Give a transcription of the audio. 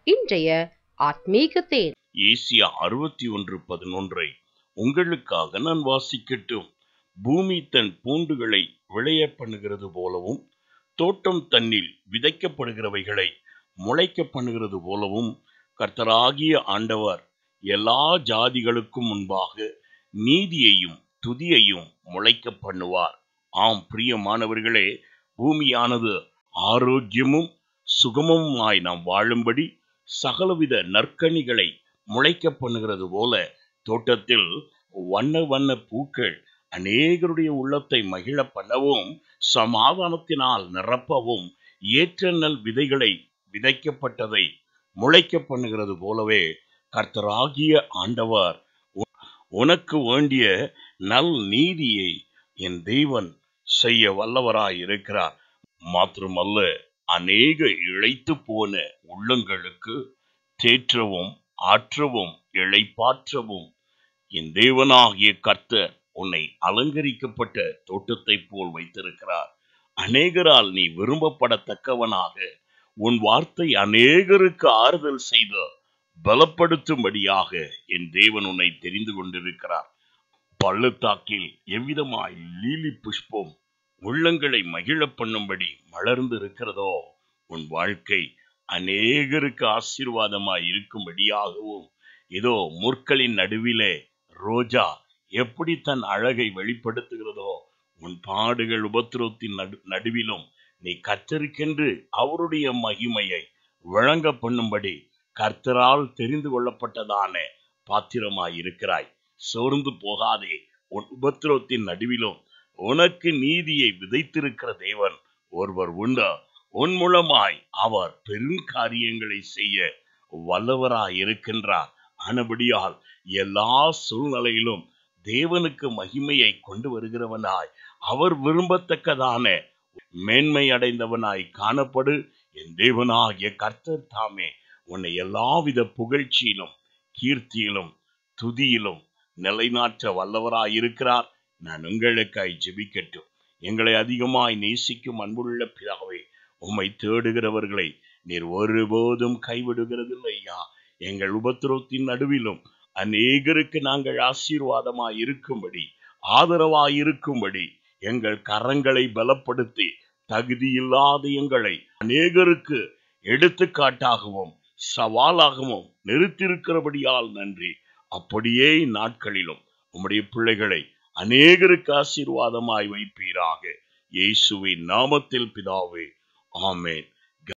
இன்றைய ஆத்மீக தேன். ஏசியா 61:11 உங்களுக்காக நான் வாசிக்கட்டும். பூமி தன் பூண்டுகளை விளைய பண்ணுகிறது போலவும், தோட்டம் தன்னில் விதைக்கப்படுகிறவைகளை முளைக்க பண்ணுகிறது போலவும், கர்த்தராகிய ஆண்டவர் எல்லா ஜாதிகளுக்கும் முன்பாக நீதியையும் துதியையும் முளைக்க பண்ணுவார். ஆம் பிரியமானவர்களே, பூமியானது ஆரோக்கியமும் சுகமுமாய் நாம் வாழும்படி சகலவித நற்கனிகளை முளைக்க பண்ணுகிறது போல, தோட்டத்தில் வண்ண வண்ண பூக்கள் அநேகருடைய உள்ளத்தை மகிழ பண்ணவும், சமாதானத்தினால் நிரப்பவும், ஏற்ற நல் விதைகளை விதைக்கப்பட்டதை முளைக்க பண்ணுகிறது போலவே, கர்த்தராகிய ஆண்டவர் உனக்கு வேண்டிய நல் நீதியை என் தேவன் செய்ய வல்லவராய் இருக்கிறார். மாத்திரமல்ல, அநேக இளைத்து போன உள்ளங்களுக்கு தேற்றவும் ஆற்றவும் இளைப்பாற்றவும் என் தேவனாகிய கர்த்தர் உன்னை அலங்கரிக்கப்பட்ட தோட்டத்தை போல் வைத்திருக்கிறார். அநேகரால் நீ விரும்பப்படத்தக்கவனாக உன் வார்த்தை அநேகருக்கு ஆறுதல் செய்து பலப்படுத்தும்படியாக என் தேவன் உன்னை தெரிந்து கொண்டிருக்கிறார். பள்ளத்தாக்கில் எவ்விதமாய் லீலி புஷ்பம் உள்ளங்களை மகிழ பண்ணும்படி மலர்ந்து இருக்கிறதோ, உன் வாழ்க்கை அநேகருக்கு ஆசீர்வாதமாய் இருக்கும்படியாகவும், இதோ முற்களின் நடுவிலே ரோஜா எப்படி தன் அழகை வெளிப்படுத்துகிறதோ, உன் பாடுகள் உபத்திரவத்தின் நடுவிலும் நீ கர்த்தருக்கென்று அவருடைய மகிமையை வழங்க பண்ணும்படி கர்த்தரால் தெரிந்து கொள்ளப்பட்டதான பாத்திரமாய் இருக்கிறாய். சோர்ந்து போகாதே. உன் உபத்திரவத்தின் நடுவிலும் உனக்கு நீதியை விதைத்திருக்கிற தேவன் ஒருவர் உண்டு. உன் மூலமாய் அவர் பெரும் காரியங்களை செய்ய வல்லவராய் இருக்கின்றார். ஆனபடியால் எல்லா சூழ்நிலையிலும் தேவனுக்கு மகிமையை கொண்டு வருகிறவனாய், அவர் விரும்பத்தக்கதான மேன்மை அடைந்தவனாய் காணப்படு. என் தேவனாகிய கர்த்தர் தாமே உன்னை எல்லாவித புகழ்ச்சியிலும் கீர்த்தியிலும் துதியிலும் நிலைநாட்ட வல்லவராய் இருக்கிறார். நான் உங்களுக்காய் ஜெபிக்கட்டும். எங்களை அதிகமாய் நேசிக்கும் அன்புள்ள பிதாவே, உம்மை தேடுகிறவர்களை நீர் ஒருபோதும் கைவிடுகிறதில்லை ஐயா. எங்கள் உபத்திரவத்தின் நடுவிலும் அநேகருக்கு நாங்கள் ஆசீர்வாதமாய் இருக்கும்படி, ஆதரவாய் இருக்கும்படி எங்கள் கரங்களை பலப்படுத்தி, தகுதியில்லாத எங்களை அநேகருக்கு எடுத்துக்காட்டாகவும் சவாலாகவும் நிறுத்தியிருக்கிறபடியால் நன்றி. அப்படியே இந்நாட்களிலும் உம்முடைய பிள்ளைகளை அநேகருக்கு ஆசீர்வாதமாய் வைப்பீராக. இயேசுவின் நாமத்தில் பிதாவே, ஆமென்.